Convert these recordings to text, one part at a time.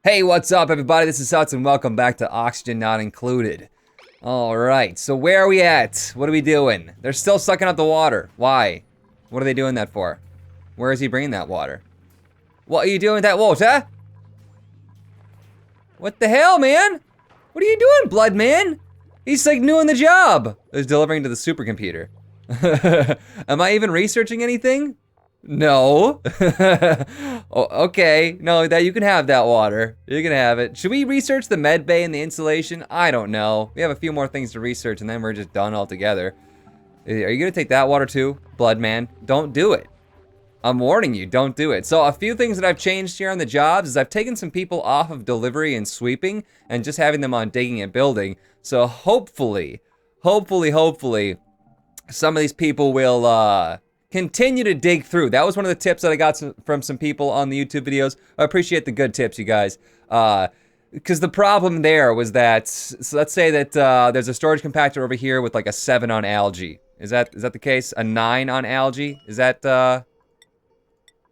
Hey, what's up, everybody? This is Huts, and welcome back to Oxygen Not Included. Alright, so where are we at? What are we doing? They're still sucking up the water. Why? What are they doing that for? Where is he bringing that water? What are you doing with that water? What the hell, man? What are you doing, Blood Man? He's like new on the job. He's delivering to the supercomputer. Am I even researching anything? No. Oh, okay. No, that you can have that water. You can have it. Should we research the med bay and the insulation? I don't know. We have a few more things to research and then we're just done altogether. Are you gonna take that water too, Blood Man? Don't do it. I'm warning you, don't do it. So a few things that I've changed here on the jobs is I've taken some people off of delivery and sweeping and just having them on digging and building. So hopefully, some of these people will continue to dig through. That was one of the tips that I got from some people on the YouTube videos. I appreciate the good tips, you guys. Because the problem there was that, so let's say that there's a storage compactor over here with like a 7 on algae. Is that the case? A 9 on algae? Is that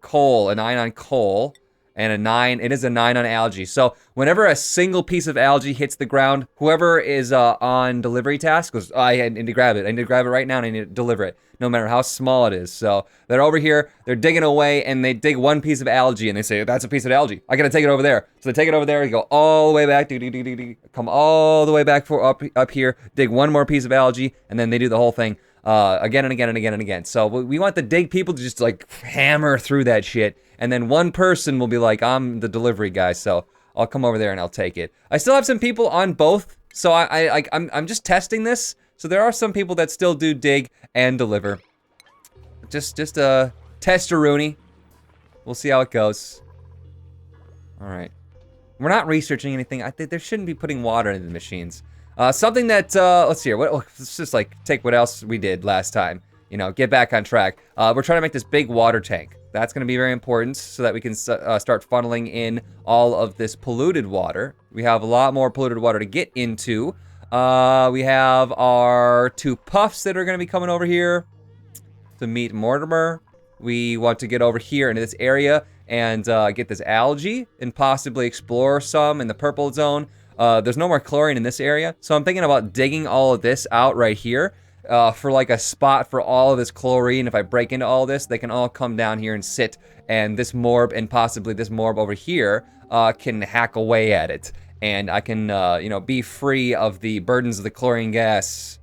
coal? A 9 on coal. And a 9, it is a 9 on algae. So whenever a single piece of algae hits the ground, whoever is on delivery task goes, oh, I need to grab it. I need to grab it right now and I need to deliver it, no matter how small it is. So they're over here, they're digging away and they dig one piece of algae and they say, that's a piece of algae. I gotta take it over there. So they take it over there and go all the way back, come all the way back up here, dig one more piece of algae, and then they do the whole thing again and again and again and again. So we want the dig people to just like hammer through that shit. And then one person will be like, I'm the delivery guy, so I'll come over there and I'll take it. I still have some people on both, so I'm just testing this. So there are some people that still do dig and deliver. Just a test-a-rooney. We'll see how it goes. All right. We're not researching anything. I think there shouldn't be putting water into the machines. Something that, let's see here. Let's just like take what else we did last time. You know, get back on track. We're trying to make this big water tank. That's going to be very important so that we can start funneling in all of this polluted water. We have a lot more polluted water to get into. We have our 2 puffs that are going to be coming over here to meet Mortimer. We want to get over here into this area and get this algae and possibly explore some in the purple zone. There's no more chlorine in this area, so I'm thinking about digging all of this out right here. For like a spot for all of this chlorine. If I break into all this, they can all come down here and sit, and this morb and possibly this morb over here can hack away at it, and I can you know, be free of the burdens of the chlorine gas.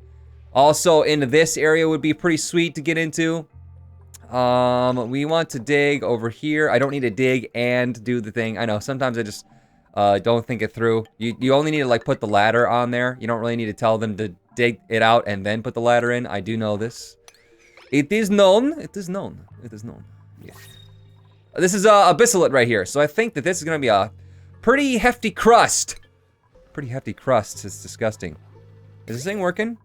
Also into this area would be pretty sweet to get into. We want to dig over here. I don't need to dig and do the thing. I know sometimes I just don't think it through. You only need to like put the ladder on there. You don't really need to tell them to dig it out and then put the ladder in. I do know this. It is known. It is known. It is known. Yeah. This is a bacillate right here. So I think that this is going to be a pretty hefty crust. Pretty hefty crust. It's disgusting. Is this thing working?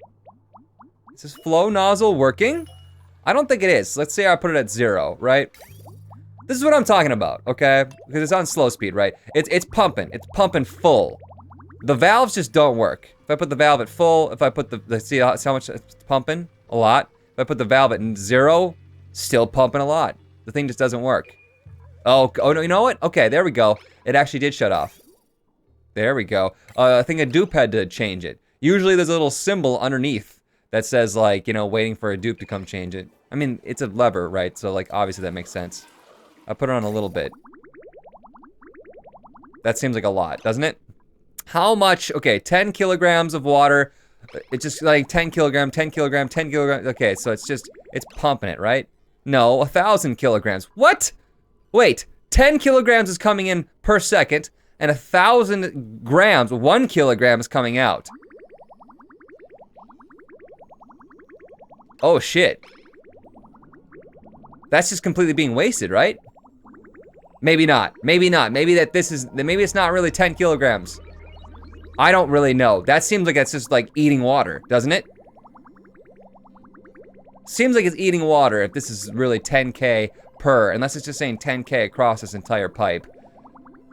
Is this flow nozzle working? I don't think it is. Let's say I put it at 0, right? This is what I'm talking about, okay? Because it's on slow speed, right? It's pumping. It's pumping full. The valves just don't work. If I put the valve at full, if I put see how much it's pumping? A lot. If I put the valve at 0, still pumping a lot. The thing just doesn't work. Oh no, you know what? Okay, there we go. It actually did shut off. There we go. I think a dupe had to change it. Usually there's a little symbol underneath that says like, you know, waiting for a dupe to come change it. I mean, it's a lever, right? So like, obviously that makes sense. I put it on a little bit. That seems like a lot, doesn't it? How much? Okay, 10 kilograms of water. It's just like 10 kilogram, 10 kilogram, 10 kilograms. Okay, so it's pumping it, right? No, 1,000 kilograms. What? Wait, 10 kilograms is coming in per second, and 1,000 grams, 1 kilogram is coming out. Oh shit. That's just completely being wasted, right? Maybe not. Maybe not. Maybe it's not really 10 kilograms. I don't really know. That seems like it's just like eating water, doesn't it? Seems like it's eating water if this is really 10K per, unless it's just saying 10K across this entire pipe.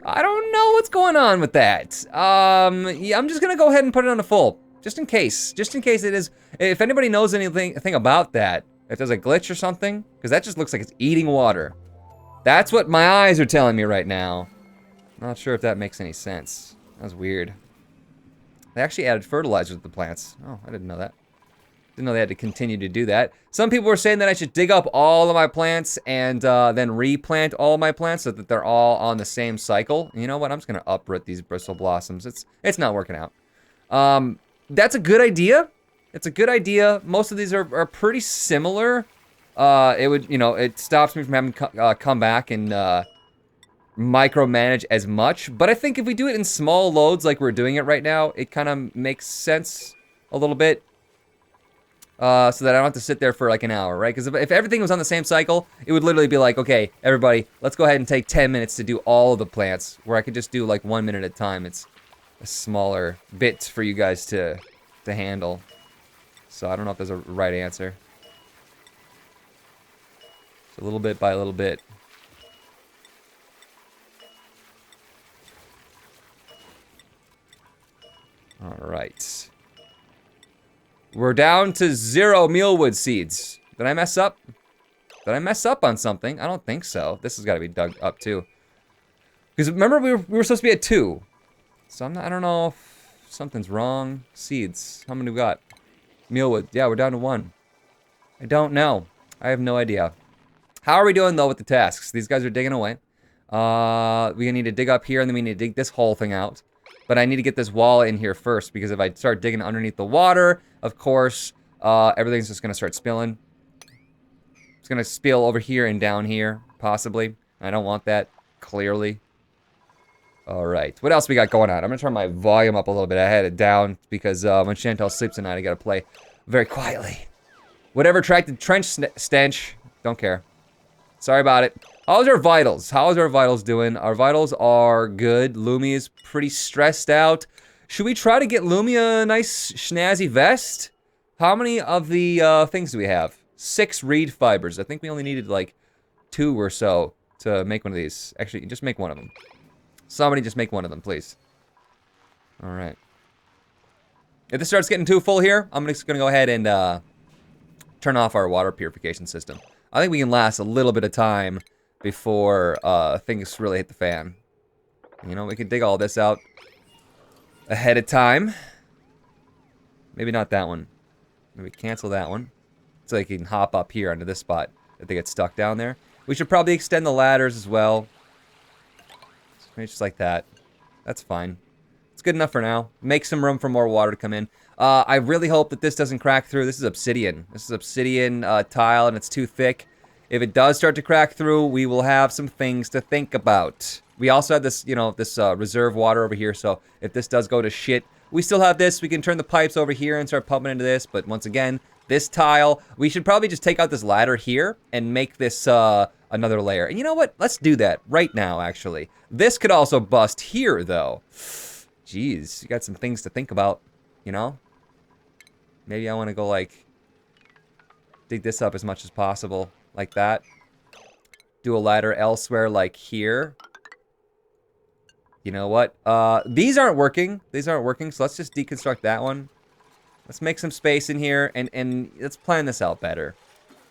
I don't know what's going on with that. Yeah, I'm just gonna go ahead and put it on a full, just in case it is. If anybody knows anything about that, if there's a glitch or something, because that just looks like it's eating water. That's what my eyes are telling me right now. Not sure if that makes any sense. That was weird. They actually added fertilizer to the plants. Oh, I didn't know that. Didn't know they had to continue to do that. Some people were saying that I should dig up all of my plants and then replant all of my plants so that they're all on the same cycle. You know what? I'm just gonna uproot these bristle blossoms. It's not working out. That's a good idea. It's a good idea. Most of these are pretty similar. It would, you know, it stops me from having to come back and micromanage as much. But I think if we do it in small loads like we're doing it right now, it kind of makes sense a little bit. So that I don't have to sit there for like an hour, right? Because if everything was on the same cycle, it would literally be like, okay, everybody, let's go ahead and take 10 minutes to do all of the plants, where I could just do like 1 minute at a time. It's a smaller bit for you guys to handle. So I don't know if there's a right answer. It's a little bit by a little bit. All right. We're down to 0 mealwood seeds. Did I mess up? Did I mess up on something? I don't think so. This has got to be dug up too. Because remember we were supposed to be at 2. So I don't know if something's wrong. Seeds. How many we got? Mealwood. Yeah, we're down to 1. I don't know. I have no idea. How are we doing though with the tasks? These guys are digging away. We need to dig up here and then we need to dig this whole thing out. But I need to get this wall in here first because if I start digging underneath the water, of course, everything's just gonna start spilling. It's gonna spill over here and down here, possibly. I don't want that, clearly. All right, what else we got going on? I'm gonna turn my volume up a little bit. I had it down because when Chantal sleeps tonight, I gotta play very quietly. Whatever attracted trench stench, don't care. Sorry about it. How's our vitals? How's our vitals doing? Our vitals are good. Lumi is pretty stressed out. Should we try to get Lumi a nice snazzy vest? How many of the things do we have? 6 reed fibers. I think we only needed like 2 or so to make one of these. Actually, just make one of them. Somebody just make one of them, please. All right. If this starts getting too full here, I'm just gonna go ahead and turn off our water purification system. I think we can last a little bit of time before things really hit the fan. You know, we can dig all this out ahead of time. Maybe not that one. Maybe cancel that one. So they can hop up here onto this spot if they get stuck down there. We should probably extend the ladders as well. Maybe just like that. That's fine. It's good enough for now. Make some room for more water to come in. I really hope that this doesn't crack through. This is obsidian. This is obsidian tile and it's too thick. If it does start to crack through, we will have some things to think about. We also have this, you know, this reserve water over here, so if this does go to shit, we still have this. We can turn the pipes over here and start pumping into this, but once again, this tile, we should probably just take out this ladder here and make this another layer. And you know what? Let's do that right now, actually. This could also bust here, though. Jeez, you got some things to think about, you know? Maybe I want to go, like, dig this up as much as possible. Like that. Do a ladder elsewhere, like here. You know what? These aren't working. These aren't working, so let's just deconstruct that one. Let's make some space in here, and let's plan this out better.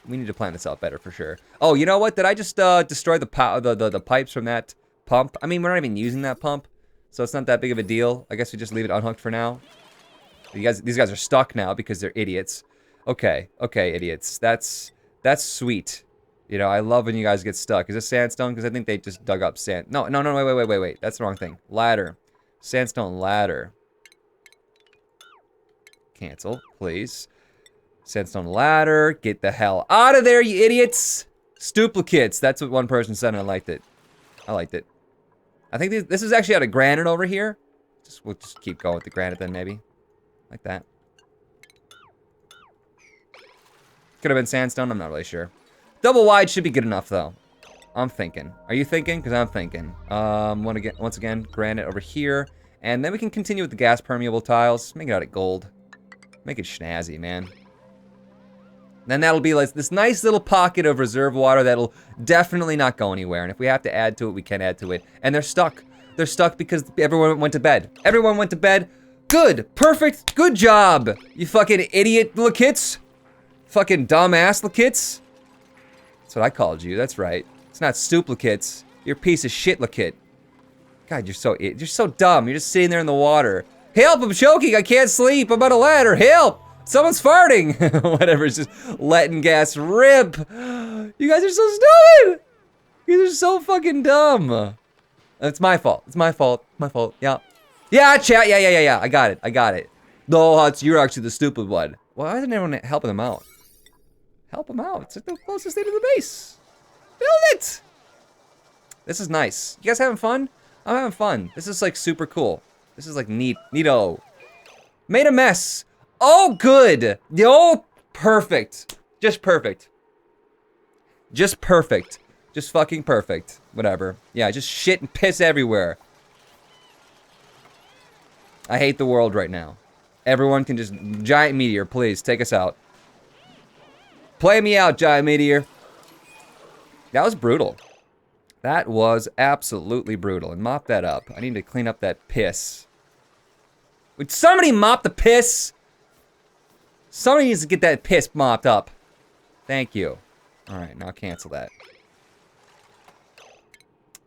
We need to plan this out better for sure. Oh, you know what? Did I just destroy the pipes from that pump? I mean, we're not even using that pump, so it's not that big of a deal. I guess we just leave it unhooked for now. These guys are stuck now because they're idiots. Okay, idiots. That's sweet. You know, I love when you guys get stuck. Is this sandstone? Because I think they just dug up sand. No, wait. That's the wrong thing. Ladder. Sandstone ladder. Cancel, please. Sandstone ladder. Get the hell out of there, you idiots! Stuplicates. That's what one person said, and I liked it. I liked it. I think this is actually out of granite over here. We'll just keep going with the granite then, maybe. Like that. Could have been sandstone, I'm not really sure. Double wide should be good enough, though. I'm thinking. Are you thinking? Because I'm thinking. Once again, granite over here. And then we can continue with the gas permeable tiles. Make it out of gold. Make it snazzy, man. Then that'll be like this nice little pocket of reserve water that'll definitely not go anywhere. And if we have to add to it, we can add to it. And they're stuck. They're stuck because everyone went to bed. Everyone went to bed. Good. Perfect. Good job. You fucking idiot little kits. Fucking dumbass little kits. That's what I called you. That's right. It's not stuplicates. You're a piece of shit, Lakit. God, you're so dumb. You're just sitting there in the water. Help, I'm choking, I can't sleep, I'm on a ladder, help! Someone's farting! Whatever, it's just letting gas rip. You guys are so stupid! You guys are so fucking dumb. It's my fault, yeah. Yeah, chat, yeah, I got it. No, Huts, you're actually the stupid one. Why isn't everyone helping them out? Help them out, it's like the closest thing to the base. Build it! This is nice. You guys having fun? I'm having fun. This is like super cool. This is like neato. Made a mess. Oh, good. Yo, perfect. Just perfect. Just perfect. Just fucking perfect. Whatever. Yeah, just shit and piss everywhere. I hate the world right now. Everyone can just... Giant meteor, please, take us out. Play me out, giant meteor. That was brutal. That was absolutely brutal. And mop that up. I need to clean up that piss. Would somebody mop the piss? Somebody needs to get that piss mopped up. Thank you. Alright, now cancel that.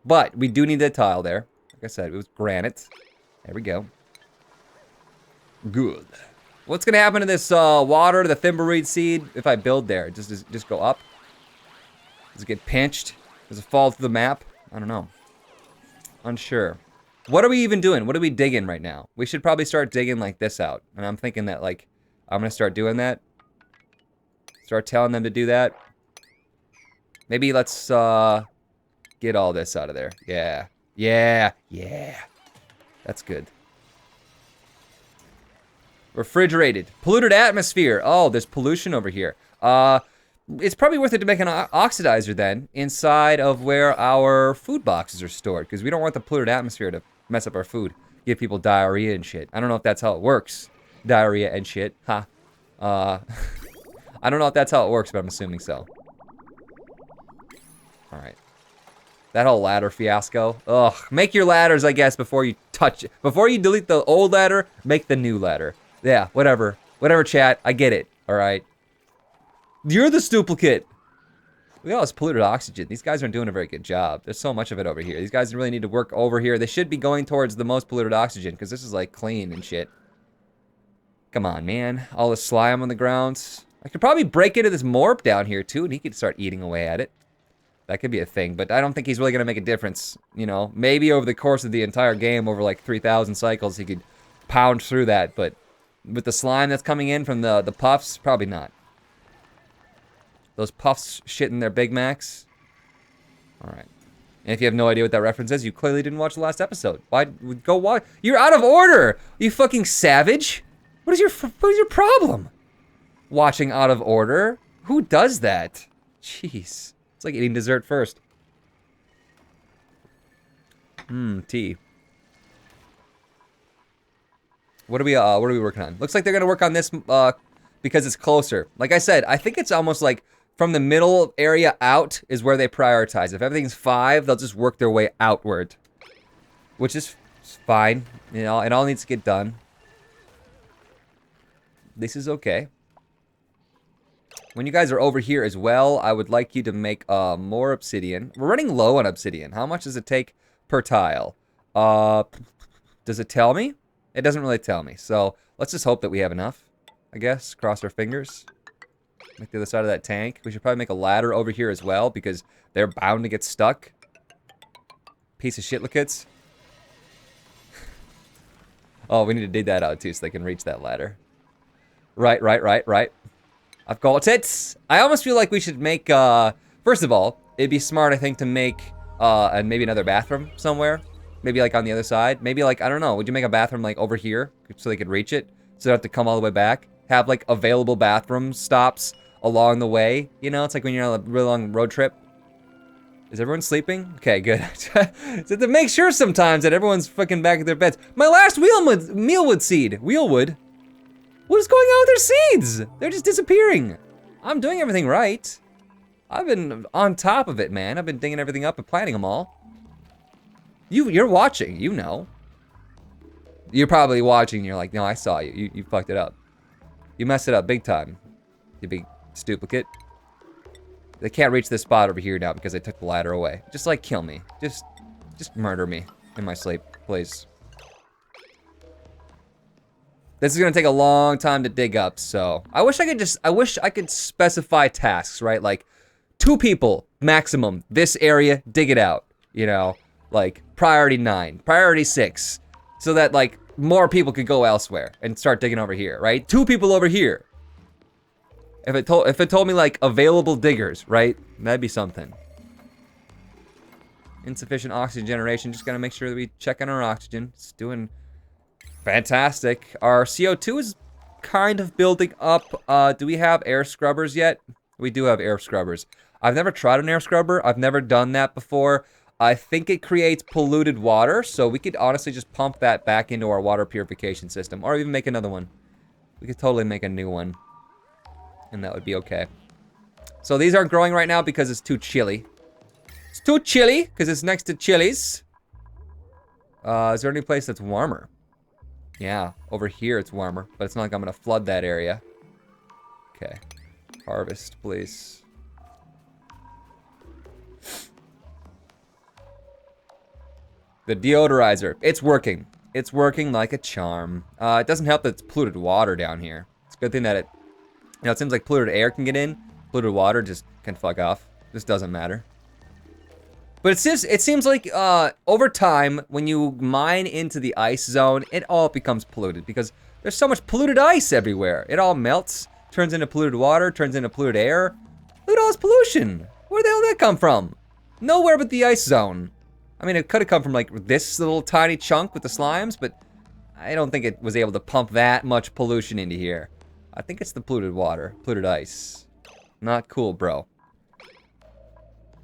But we do need that tile there. Like I said, it was granite. There we go. Good. What's gonna happen to this water, the thimbleweed seed, if I build there? Just go up? Does it get pinched? Does it fall through the map? I don't know. Unsure. What are we even doing? What are we digging right now? We should probably start digging like this out. And I'm thinking that like, I'm gonna start doing that. Start telling them to do that. Maybe let's get all this out of there. Yeah. That's good. Refrigerated. Polluted atmosphere. Oh, there's pollution over here. It's probably worth it to make an oxidizer then inside of where our food boxes are stored, because we don't want the polluted atmosphere to mess up our food, give people diarrhea and shit. I don't know if that's how it works. Diarrhea and shit. Ha. I don't know if that's how it works, but I'm assuming so. Alright. That whole ladder fiasco. Ugh. Make your ladders, I guess, before you touch it. Before you delete the old ladder, make the new ladder. Yeah, whatever. Whatever, chat. I get it. Alright. You're the stuplicate. Look at all this polluted oxygen. These guys aren't doing a very good job. There's so much of it over here. These guys really need to work over here. They should be going towards the most polluted oxygen, because this is like clean and shit. Come on, man. All the slime on the ground. I could probably break into this morp down here too, and he could start eating away at it. That could be a thing, but I don't think he's really gonna make a difference. You know, maybe over the course of the entire game, over like 3,000 cycles, he could pound through that, but with the slime that's coming in from the puffs, probably not. Those puffs shitting their Big Macs. Alright. And if you have no idea what that reference is, you clearly didn't watch the last episode. Why? Go watch. You're out of order! You fucking savage! What is your problem? Watching out of order? Who does that? Jeez. It's like eating dessert first. Tea. What are we working on? Looks like they're gonna work on this because it's closer. Like I said, I think it's almost like from the middle area out is where they prioritize. If everything's 5, they'll just work their way outward. Which is fine. You know, it all needs to get done. This is okay. When you guys are over here as well, I would like you to make more obsidian. We're running low on obsidian. How much does it take per tile? Does it tell me? It doesn't really tell me. So let's just hope that we have enough, I guess. Cross our fingers. Make the other side of that tank. We should probably make a ladder over here as well, because they're bound to get stuck. Piece of shitlickets. Oh, we need to dig that out too so they can reach that ladder. Right. I've got it. I almost feel like we should make, first of all, it'd be smart, I think, to make, and maybe another bathroom somewhere. Maybe like on the other side. Maybe like, I don't know, would you make a bathroom like over here so they could reach it? So they don't have to come all the way back? Have like available bathroom stops along the way. You know, it's like when you're on a really long road trip. Is everyone sleeping? Okay, good. So to make sure sometimes that everyone's fucking back at their beds. My last mealwood seed. Wheelwood. What is going on with their seeds? They're just disappearing. I'm doing everything right. I've been on top of it, man. I've been digging everything up and planting them all. You're watching, you know. You're probably watching and you're like, no, I saw you. You fucked it up. You messed it up big time. You big stuplicate. They can't reach this spot over here now because I took the ladder away. Just like kill me. Just murder me. in my sleep, please. This is gonna take a long time to dig up, so I wish I could specify tasks, right? Like 2 people maximum, this area, dig it out. You know, like priority 9, priority 6, so that like more people could go elsewhere and start digging over here, right? 2 people over here. If it told me like available diggers, right? That'd be something. Insufficient oxygen generation. Just gotta make sure that we check on our oxygen. It's doing fantastic. Our CO2 is kind of building up. Do we have air scrubbers yet? We do have air scrubbers. I've never tried an air scrubber. I've never done that before. I think it creates polluted water, so we could honestly just pump that back into our water purification system, or even make another one. We could totally make a new one, and that would be okay. So these aren't growing right now because it's too chilly. It's too chilly because it's next to Chili's. Is there any place that's warmer? Yeah, over here it's warmer, but it's not like I'm gonna flood that area. Okay, harvest, please. The deodorizer, it's working. It's working like a charm. It doesn't help that it's polluted water down here. It's a good thing that it, you know, it seems like polluted air can get in. Polluted water just can fuck off. This doesn't matter. But it seems like over time, when you mine into the ice zone, it all becomes polluted because there's so much polluted ice everywhere. It all melts, turns into polluted water, turns into polluted air. Look at all this pollution. Where the hell did that come from? Nowhere but the ice zone. I mean, it could have come from like this little tiny chunk with the slimes, but I don't think it was able to pump that much pollution into here. I think it's the polluted water, polluted ice. Not cool, bro.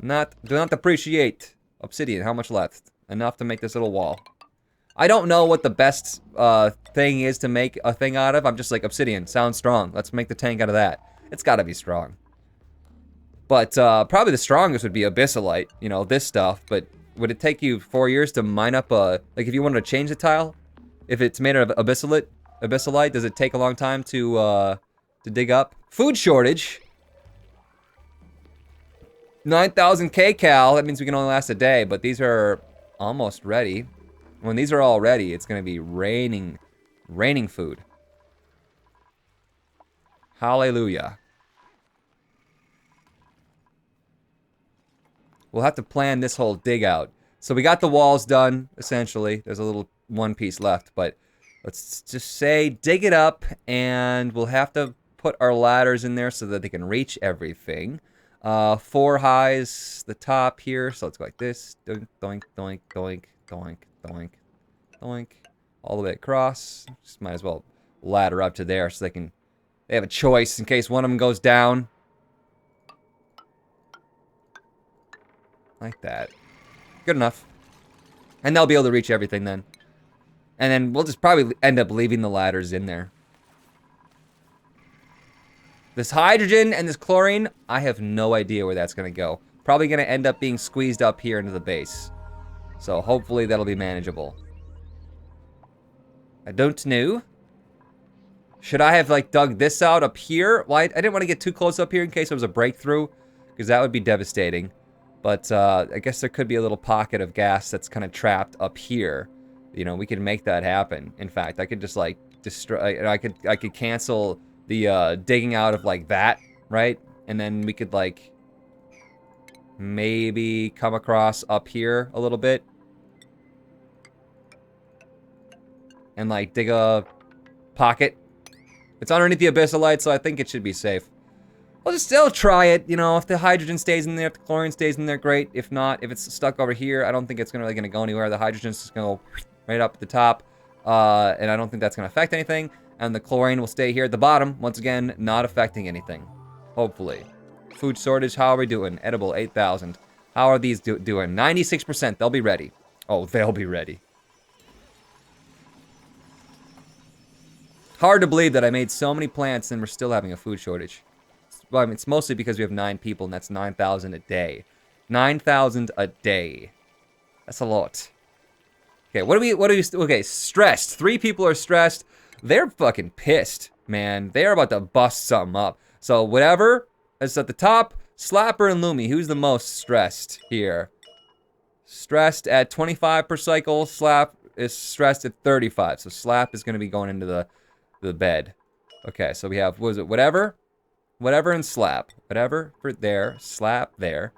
Do not appreciate. Obsidian, how much left? Enough to make this little wall. I don't know what the best thing is to make a thing out of. I'm just like, obsidian, sounds strong. Let's make the tank out of that. It's gotta be strong. But probably the strongest would be abyssalite, you know, this stuff. But would it take you 4 years to mine up a, like if you wanted to change the tile? If it's made of abyssalite, does it take a long time to dig up? Food shortage. 9,000 kcal, that means we can only last a day, but these are almost ready. When these are all ready, it's gonna be raining food. Hallelujah. We'll have to plan this whole dig out. So we got the walls done, essentially. There's a little one piece left, but let's just say dig it up, and we'll have to put our ladders in there so that they can reach everything. 4 highs, the top here, so let's go like this. Doink, doink, doink, doink, doink, doink, doink. All the way across. Just might as well ladder up to there so they have a choice in case one of them goes down. Like that. Good enough. And they'll be able to reach everything then. And then we'll just probably end up leaving the ladders in there. This hydrogen and this chlorine, I have no idea where that's gonna go. Probably gonna end up being squeezed up here into the base. So hopefully that'll be manageable. I don't know. Should I have like dug this out up here? Well, I didn't want to get too close up here in case there was a breakthrough, because that would be devastating. But I guess there could be a little pocket of gas that's kind of trapped up here. You know, we could make that happen. In fact, I could just like destroy. I could cancel the digging out of like that, right? And then we could like maybe come across up here a little bit and like dig a pocket. It's underneath the abyssalite, so I think it should be safe. We'll just still try it, you know, if the hydrogen stays in there, if the chlorine stays in there, great. If not, if it's stuck over here, I don't think it's really gonna go anywhere. The hydrogen's just gonna go right up at the top, and I don't think that's gonna affect anything. And the chlorine will stay here at the bottom, once again, not affecting anything. Hopefully. Food shortage, how are we doing? Edible, 8,000. How are these doing? 96%, they'll be ready. Oh, they'll be ready. Hard to believe that I made so many plants and we're still having a food shortage. Well, I mean, it's mostly because we have 9 people, and that's 9,000 a day. 9,000 a day. That's a lot. Okay, what do we, okay, stressed. 3 people are stressed. They're fucking pissed, man. They're about to bust something up. So whatever is at the top, Slapper and Lumi, who's the most stressed here? Stressed at 25 per cycle. Slap is stressed at 35. So slap is going to be going into the bed. Okay, so we have, what is it, whatever? Whatever and slap. Whatever for there, slap there.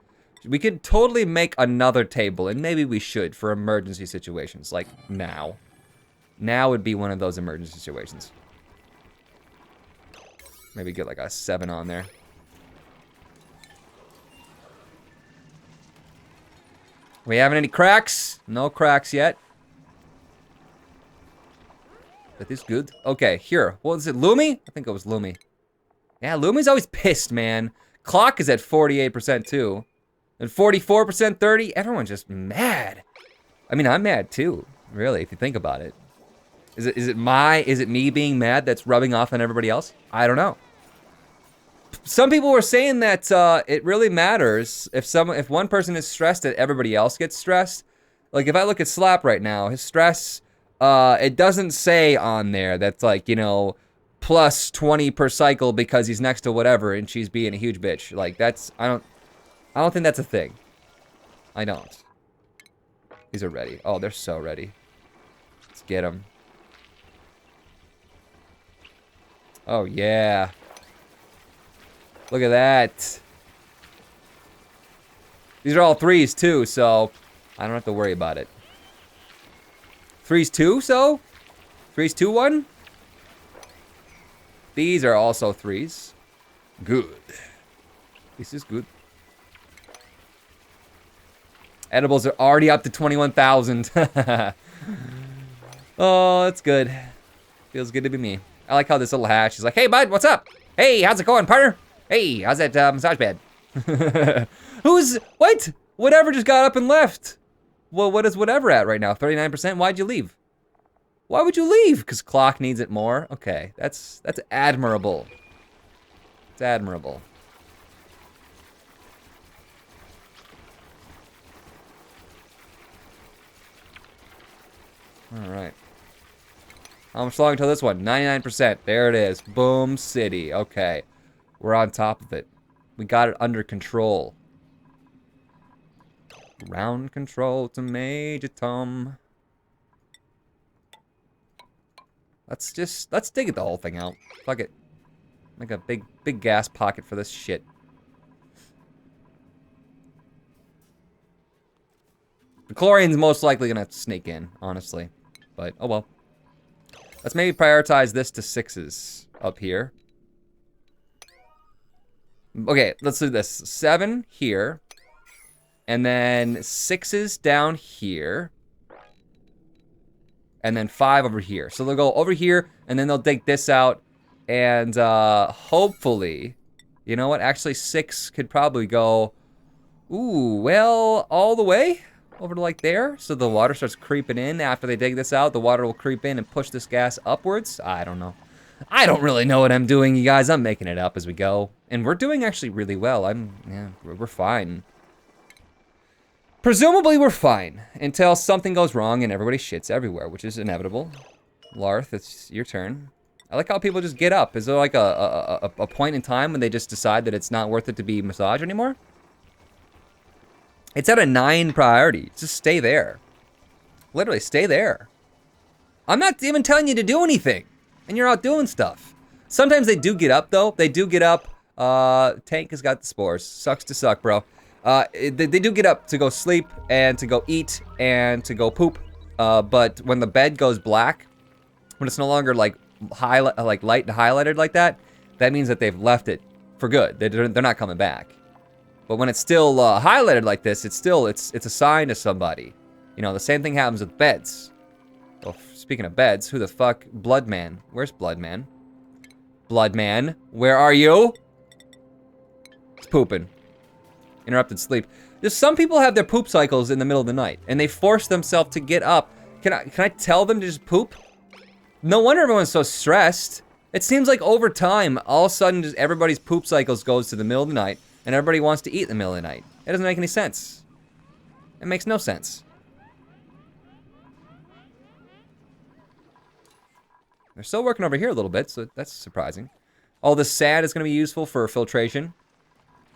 We could totally make another table, and maybe we should for emergency situations, like now. Now would be one of those emergency situations. Maybe get like a 7 on there. We having any cracks? No cracks yet. That is good. Okay, here. What was it, Lumi? I think it was Lumi. Yeah, Lumi's always pissed, man. Clock is at 48% too. And 44%, 30. Everyone's just mad. I mean, I'm mad too, really, if you think about it. Is it me being mad that's rubbing off on everybody else? I don't know. Some people were saying that it really matters if one person is stressed that everybody else gets stressed. Like if I look at Slap right now, his stress, it doesn't say on there that's like, you know, plus 20 per cycle because he's next to whatever and she's being a huge bitch. Like that's, I don't think that's a thing. I don't. These are ready. Oh, they're so ready. Let's get them. Oh, yeah. Look at that. These are all 3s, too, so I don't have to worry about it. 3s, 2, so? 3s, 2, 1? These are also 3s. Good. This is good. Edibles are already up to 21,000. Oh, that's good. Feels good to be me. I like how this little hash is like, hey, bud, what's up? Hey, how's it going, partner? Hey, how's that massage bed? What? Whatever just got up and left. Well, what is whatever at right now? 39%? Why'd you leave? Why would you leave? Because clock needs it more? Okay, that's admirable. It's admirable. All right. How much longer until this one? 99%. There it is. Boom City. Okay. We're on top of it. We got it under control. Ground control to Major Tom. Let's dig the whole thing out. Fuck it. Make a big gas pocket for this shit. The chlorine's most likely gonna sneak in, honestly. But, oh well. Let's maybe prioritize this to 6s up here. Okay, let's do this. 7 here. And then 6s down here. And then 5 over here. So they'll go over here, and then they'll dig this out. And hopefully, you know what? Actually, 6 could probably go, ooh, well, all the way over to like there. So the water starts creeping in after they dig this out. The water will creep in and push this gas upwards. I don't know. I don't really know what I'm doing, you guys. I'm making it up as we go. And we're doing actually really well. Yeah, we're fine. Presumably we're fine until something goes wrong and everybody shits everywhere, which is inevitable. Larth, it's your turn. I like how people just get up. Is there like a point in time when they just decide that it's not worth it to be massaged anymore? It's at a 9 priority. Just stay there. Literally, stay there. I'm not even telling you to do anything. And you're out doing stuff. Sometimes they do get up, though. They do get up. Tank has got the spores. Sucks to suck, bro. They do get up to go sleep and to go eat and to go poop. But when the bed goes black, when it's no longer like light and highlighted like that, that means that they've left it for good. They're not coming back. But when it's still highlighted like this, it's a sign to somebody. You know, the same thing happens with beds. Well, speaking of beds, who the fuck? Bloodman. Where's Bloodman? Bloodman, where are you? It's pooping. Interrupted sleep. Just some people have their poop cycles in the middle of the night, and they force themselves to get up. Can I tell them to just poop? No wonder everyone's so stressed. It seems like over time, all of a sudden, just everybody's poop cycles goes to the middle of the night, and everybody wants to eat in the middle of the night. It doesn't make any sense. It makes no sense. They're still working over here a little bit, so that's surprising. Oh, the sand is going to be useful for filtration.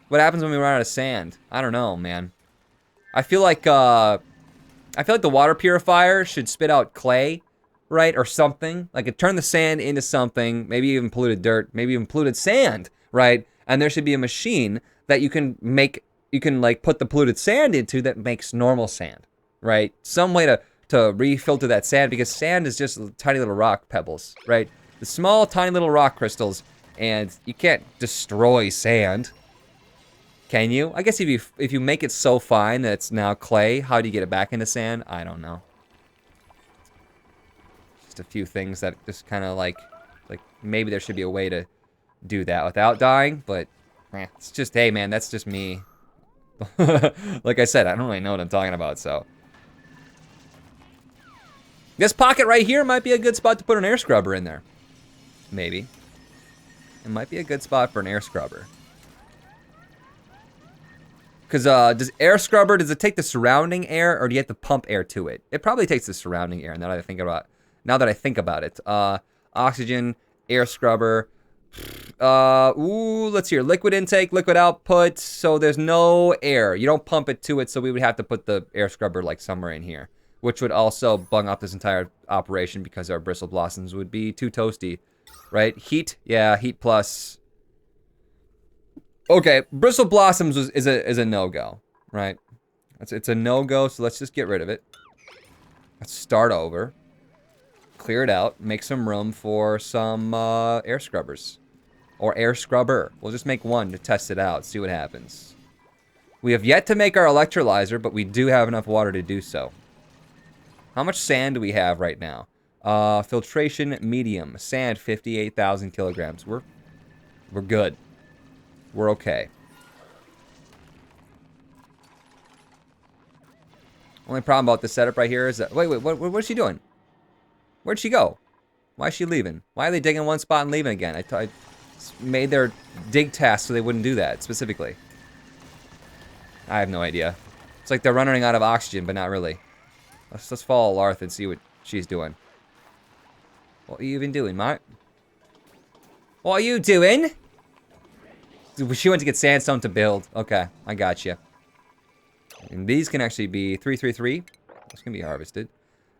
What happens when we run out of sand? I don't know, man. I feel like the water purifier should spit out clay, right, or something. Like it turn the sand into something, maybe even polluted dirt, maybe even polluted sand, right? And there should be a machine that you can like put the polluted sand into that makes normal sand, right? Some way to refilter that sand, because sand is just tiny little rock pebbles, right? The small, tiny little rock crystals, and you can't destroy sand. Can you? I guess if you make it so fine that it's now clay, how do you get it back into sand? I don't know. Just a few things that just kind of like maybe there should be a way to do that without dying, but it's just, hey man, that's just me. Like I said, I don't really know what I'm talking about, so. This pocket right here might be a good spot to put an air scrubber in there. Maybe. It might be a good spot for an air scrubber. Because does air scrubber, does it take the surrounding air, or do you have to pump air to it? It probably takes the surrounding air, now that I think about it. Oxygen, air scrubber. Let's see here. Liquid intake, liquid output. So there's no air. You don't pump it to it, so we would have to put the air scrubber like somewhere in here, which would also bung up this entire operation because our bristle blossoms would be too toasty, right? Heat, yeah, heat plus. Okay, bristle blossoms is a no-go, right? It's a no-go, so let's just get rid of it. Let's start over. Clear it out. Make some room for some air scrubbers. Or air scrubber. We'll just make one to test it out, see what happens. We have yet to make our electrolyzer, but we do have enough water to do so. How much sand do we have right now? Filtration medium. Sand 58,000 kilograms. We're good. We're okay. Only problem about this setup right here is that... Wait, what's she doing? Where'd she go? Why is she leaving? Why are they digging one spot and leaving again? I made their dig task so they wouldn't do that, specifically. I have no idea. It's like they're running out of oxygen, but not really. Let's follow Larth and see what she's doing. What are you even doing, Mark? What are you doing? She went to get sandstone to build. Okay, I got you. And these can actually be 333. This can be harvested.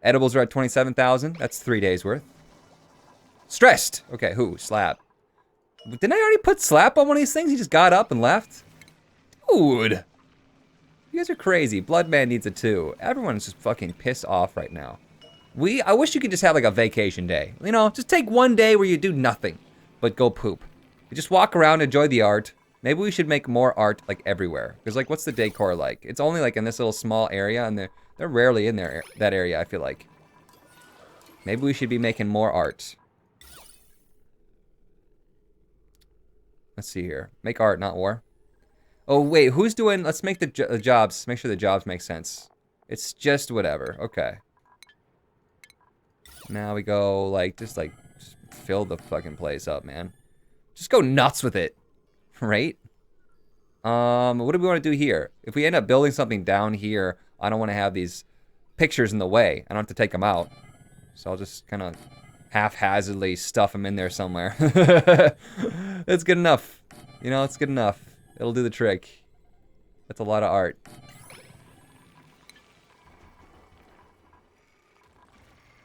Edibles are at 27,000. That's 3 days worth. Stressed. Okay, who? Slap. Didn't I already put Slap on one of these things? He just got up and left? Dude. You guys are crazy. Bloodman needs a 2. Everyone's just fucking pissed off right now. I wish you could just have like a vacation day. You know, just take one day where you do nothing but go poop. You just walk around, enjoy the art. Maybe we should make more art like everywhere. Because like, what's the decor like? It's only like in this little small area, and they're rarely in there, that area, I feel like. Maybe we should be making more art. Let's see here. Make art, not war. Oh, wait, who's doing... Let's make the jobs. Make sure the jobs make sense. It's just whatever. Okay. Now we go, like, just fill the fucking place up, man. Just go nuts with it. Right? What do we want to do here? If we end up building something down here, I don't want to have these pictures in the way. I don't have to take them out. So I'll just kind of haphazardly stuff them in there somewhere. It's good enough. You know, it's good enough. It'll do the trick. That's a lot of art.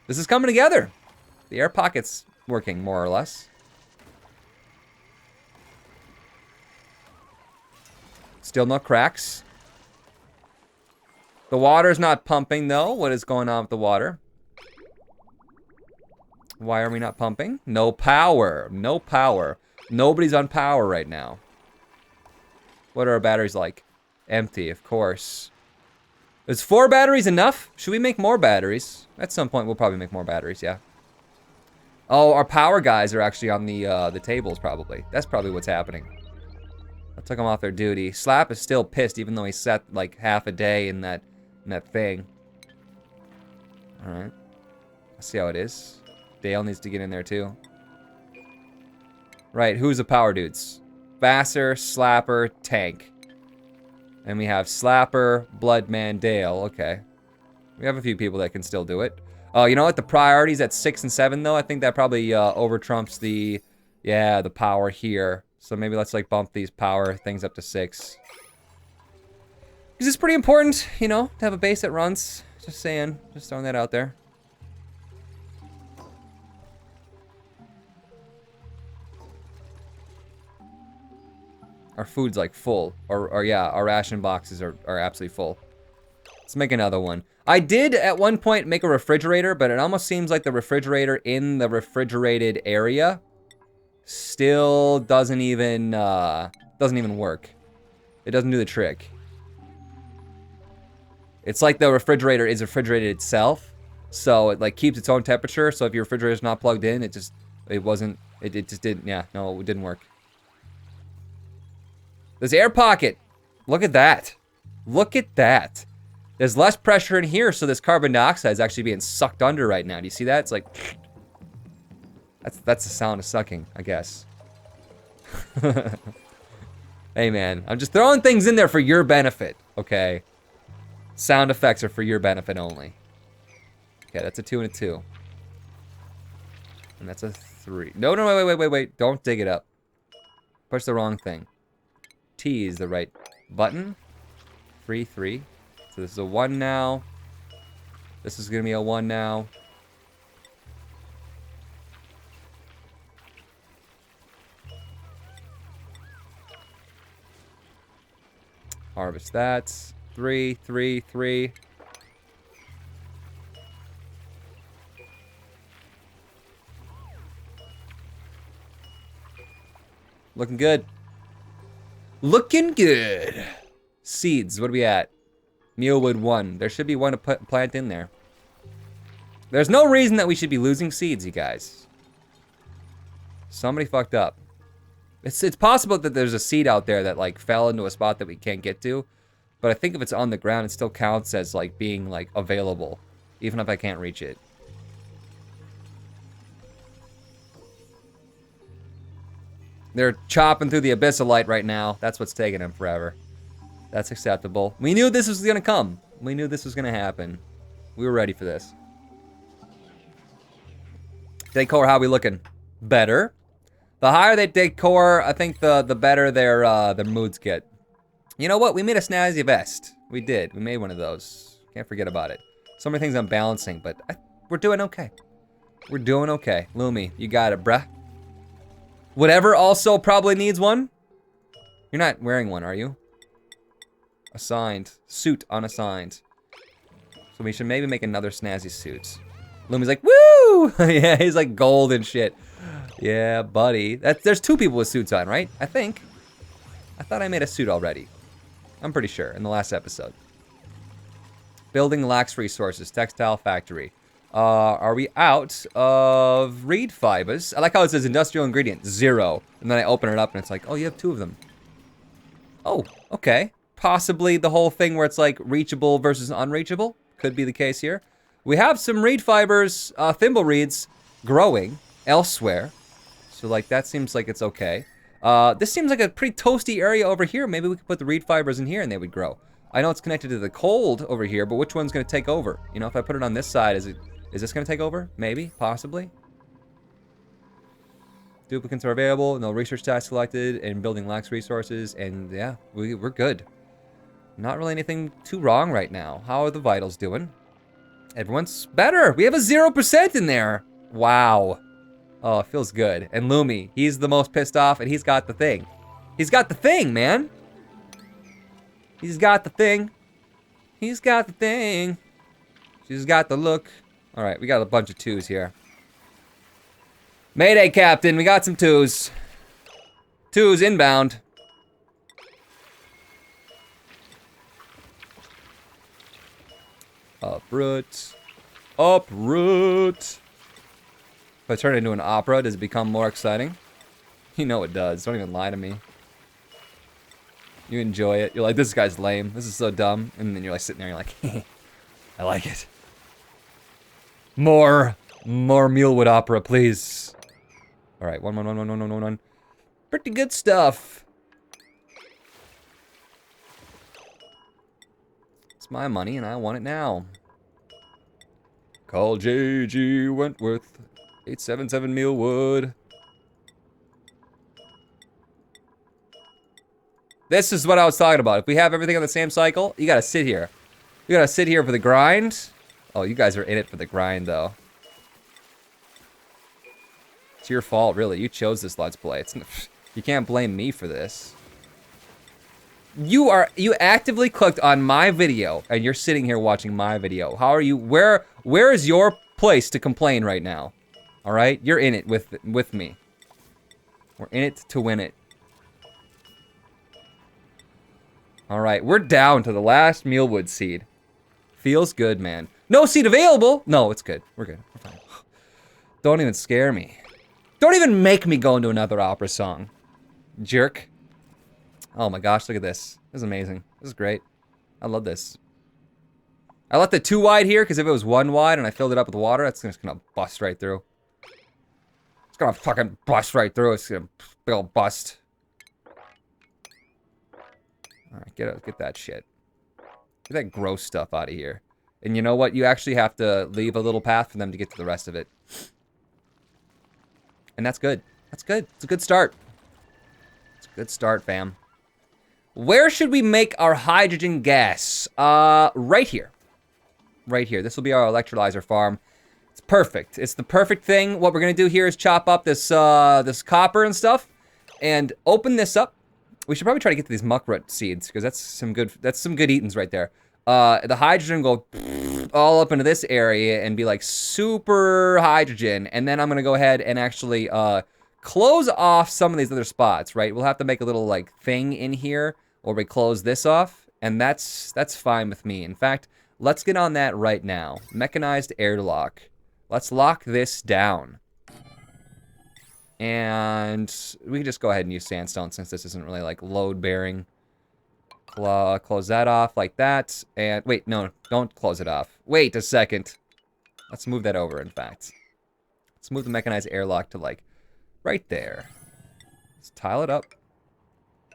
This is coming together. The air pocket's working, more or less. Still no cracks. The water's not pumping, though. What is going on with the water? Why are we not pumping? No power. No power. Nobody's on power right now. What are our batteries like? Empty, of course. Is 4 batteries enough? Should we make more batteries? At some point, we'll probably make more batteries, yeah. Oh, our power guys are actually on the tables, probably. That's probably what's happening. I took them off their duty. Slap is still pissed, even though he sat like half a day in that thing. Alright. Let's see how it is. Dale needs to get in there, too. Right, who's the power dudes? Vassar, Slapper, Tank. And we have Slapper, Bloodman, Dale. Okay. We have a few people that can still do it. Oh, you know what? The priority's at 6 and 7, though. I think that probably over-trumps the power here. So maybe let's, like, bump these power things up to 6. Because it's pretty important, you know, to have a base that runs. Just saying. Just throwing that out there. Our food's like full. Or yeah, our ration boxes are absolutely full. Let's make another one. I did at one point make a refrigerator, but it almost seems like the refrigerator in the refrigerated area still doesn't even work. It doesn't do the trick. It's like the refrigerator is refrigerated itself, so it like keeps its own temperature. So if your refrigerator's not plugged in, it just didn't. Yeah, no, it didn't work. This air pocket, look at that. Look at that. There's less pressure in here, so this carbon dioxide is actually being sucked under right now. Do you see that? It's like, that's the sound of sucking, I guess. Hey man, I'm just throwing things in there for your benefit, okay? Sound effects are for your benefit only. Okay, that's a 2 and a 2. And that's a 3. No, wait. Don't dig it up. Push the wrong thing. T is the right button. 3, 3. So this is a 1 now. This is gonna be a 1 now. Harvest that. 3, 3, 3. Looking good. Looking good. Seeds, what are we at? Mealwood 1. There should be one to plant in there. There's no reason that we should be losing seeds, you guys. Somebody fucked up. It's possible that there's a seed out there that like fell into a spot that we can't get to. But I think if it's on the ground, it still counts as like being like available, even if I can't reach it. They're chopping through the abyssalite right now. That's what's taking them forever. That's acceptable. We knew this was gonna come. We knew this was gonna happen. We were ready for this. Decor, how we looking? Better. The higher they decor, I think the better their moods get. You know what? We made a snazzy vest. We did. We made one of those. Can't forget about it. So many things I'm balancing, but we're doing okay. We're doing okay. Lumi, you got it, bruh. Whatever also probably needs one. You're not wearing one, are you? Assigned. Suit unassigned. So we should maybe make another snazzy suit. Lumi's like, woo! Yeah, he's like gold and shit. Yeah, buddy. There's 2 people with suits on, right? I think. I thought I made a suit already. I'm pretty sure, in the last episode. Building lacks resources. Textile factory. Are we out of reed fibers? I like how it says industrial ingredient, 0. And then I open it up and it's like, oh, you have 2 of them. Oh, okay. Possibly the whole thing where it's like reachable versus unreachable. Could be the case here. We have some reed fibers, thimble reeds, growing elsewhere. So like that seems like it's okay. This seems like a pretty toasty area over here. Maybe we could put the reed fibers in here and they would grow. I know it's connected to the cold over here, but which one's gonna take over? You know, if I put it on this side, is this gonna take over? Maybe, possibly. Duplicates are available, no research tasks selected, and building lacks resources, and yeah, we're good. Not really anything too wrong right now. How are the vitals doing? Everyone's better. We have a 0% in there. Wow. Oh, it feels good. And Lumi, he's the most pissed off, and he's got the thing. He's got the thing, man. He's got the thing. He's got the thing. She's got the look. All right, we got a bunch of 2s here. Mayday, Captain. We got some 2s. 2s inbound. Uproot. Uproot. If I turn it into an opera, does it become more exciting? You know it does. Don't even lie to me. You enjoy it. You're like, this guy's lame. This is so dumb. And then you're like sitting there, you're like, I like it. More Mealwood opera, please. All right, 1. Pretty good stuff. It's my money and I want it now. Call J.G. Wentworth. 877 Mealwood. This is what I was talking about. If we have everything on the same cycle, you gotta sit here. You gotta sit here for the grind. Oh, you guys are in it for the grind, though. It's your fault, really. You chose this Let's Play. You can't blame me for this. You actively clicked on my video, and you're sitting here watching my video. How are you? Where is your place to complain right now? All right, you're in it with me. We're in it to win it. All right, we're down to the last mealwood seed. Feels good, man. No seed available. No, it's good. We're good. We're fine. Don't even scare me. Don't even make me go into another opera song. Jerk. Oh my gosh, look at this. This is amazing. This is great. I love this. I left it 2 wide here because if it was 1 wide and I filled it up with water, that's just gonna bust right through. It's gonna fucking bust right through. It's gonna big ol' bust. Alright, get that shit. Get that gross stuff out of here. And you know what? You actually have to leave a little path for them to get to the rest of it. And that's good. That's good. It's a good start. It's a good start, fam. Where should we make our hydrogen gas? Right here. Right here. This will be our electrolyzer farm. It's perfect. It's the perfect thing. What we're gonna do here is chop up this this copper and stuff, and open this up. We should probably try to get to these muckroot seeds because that's some good eatings right there. The hydrogen will go all up into this area and be like super hydrogen, and then I'm gonna go ahead and actually close off some of these other spots. Right, we'll have to make a little like thing in here, or we close this off, and that's fine with me. In fact, let's get on that right now. Mechanized airlock. Let's lock this down. And we can just go ahead and use sandstone since this isn't really like load bearing. Close that off like that. And wait, no, don't close it off. Wait a second. Let's move that over, in fact. Let's move the mechanized airlock to like right there. Let's tile it up.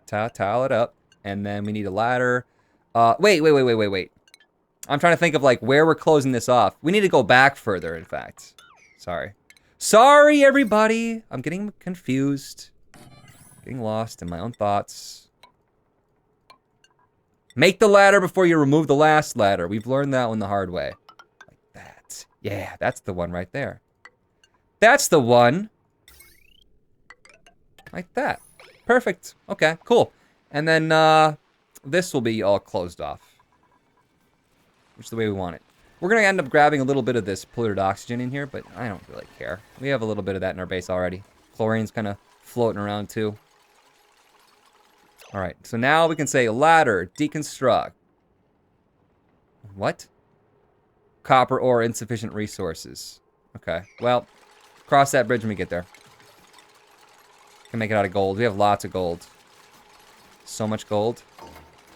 Tile it up. And then we need a ladder. Wait. I'm trying to think of like where we're closing this off. We need to go back further, in fact. Sorry, everybody. I'm getting confused. Getting lost in my own thoughts. Make the ladder before you remove the last ladder. We've learned that one the hard way. Like that. Yeah, that's the one right there. That's the one. Like that. Perfect. Okay, cool. And then this will be all closed off. Which is the way we want it. We're going to end up grabbing a little bit of this polluted oxygen in here, but I don't really care. We have a little bit of that in our base already. Chlorine's kind of floating around too. All right, so now we can say ladder, deconstruct. What? Copper ore, insufficient resources. Okay, well, cross that bridge when we get there. Can make it out of gold. We have lots of gold. So much gold.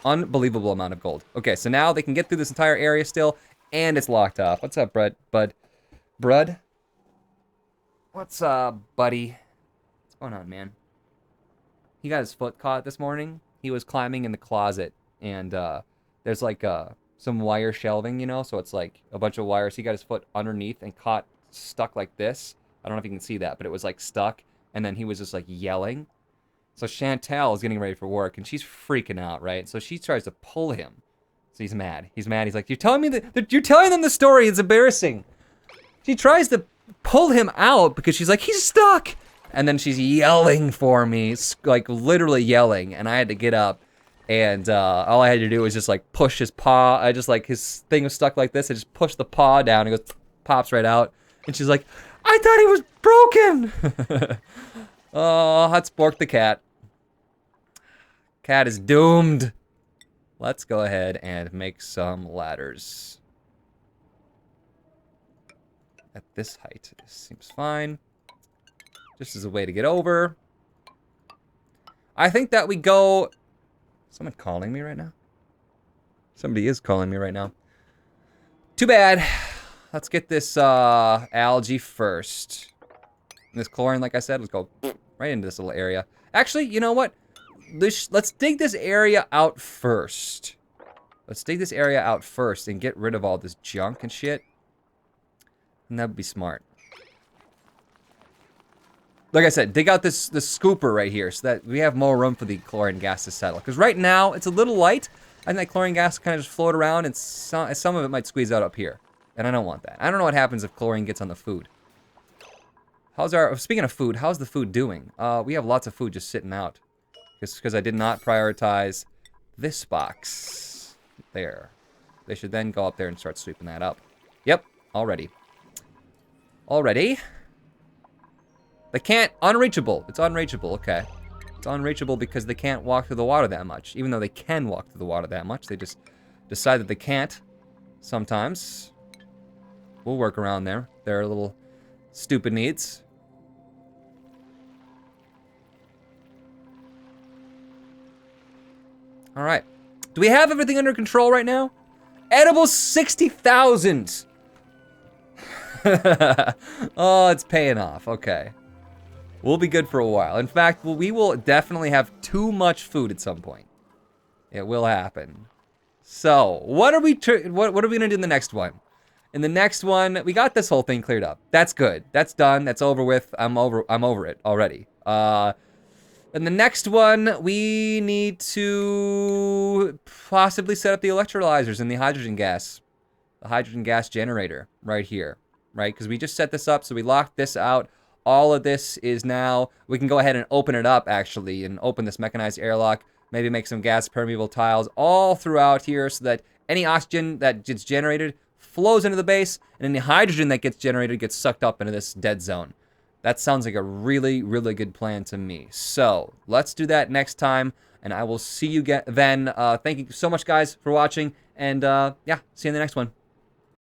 Unbelievable amount of gold. Okay, so now they can get through this entire area still. And it's locked off. What's up, Bud? What's up, buddy? What's going on, man? He got his foot caught this morning. He was climbing in the closet, and there's like some wire shelving, you know? So it's like a bunch of wires. He got his foot underneath and stuck like this. I don't know if you can see that, but it was like stuck. And then he was just like yelling. So Chantel is getting ready for work, and she's freaking out, right? So she tries to pull him. So he's mad. He's like, you're telling them the story. It's embarrassing. She tries to pull him out because she's like, he's stuck. And then she's yelling for me, like literally yelling. And I had to get up, and all I had to do was just like push his paw. I just like his thing was stuck like this. I just pushed the paw down. It goes, pops right out. And she's like, I thought he was broken. Oh, let's bork the cat. Cat is doomed. Let's go ahead and make some ladders. At this height, this seems fine. Just as a way to get over. I think that we go... Someone calling me right now? Somebody is calling me right now. Too bad. Let's get this algae first. And this chlorine, like I said, let's go right into this little area. Actually, you know what? Let's dig this area out first. Let's dig this area out first and get rid of all this junk and shit. And that would be smart. like I said, dig out this scooper right here so that we have more room for the chlorine gas to settle. Because right now, it's a little light. I think that chlorine gas kind of just float around, and some of it might squeeze out up here. And I don't want that. I don't know what happens if chlorine gets on the food. Speaking of food, how's the food doing? We have lots of food just sitting out. Just because I did not prioritize this box. There. They should then go up there and start sweeping that up. Yep, already. They can't, unreachable. It's unreachable, okay. It's unreachable because they can't walk through the water that much. Even though they can walk through the water that much, they just decide that they can't sometimes. We'll work around their little stupid needs. All right. Do we have everything under control right now? Edible 60,000. Oh, it's paying off. Okay. We'll be good for a while. In fact, we will definitely have too much food at some point. It will happen. So, what are we gonna do in the next one? In the next one, we got this whole thing cleared up. That's good. That's done. That's over with. I'm over it already. In the next one, we need to possibly set up the electrolyzers and the hydrogen gas. The hydrogen gas generator right here, right? Because we just set this up, so we locked this out. All of this is now, we can go ahead and open it up, actually, and open this mechanized airlock, maybe make some gas permeable tiles all throughout here so that any oxygen that gets generated flows into the base, and any hydrogen that gets generated gets sucked up into this dead zone. That sounds like a really, really good plan to me. So, let's do that next time, and I will see you then. Thank you so much, guys, for watching, and yeah, see you in the next one.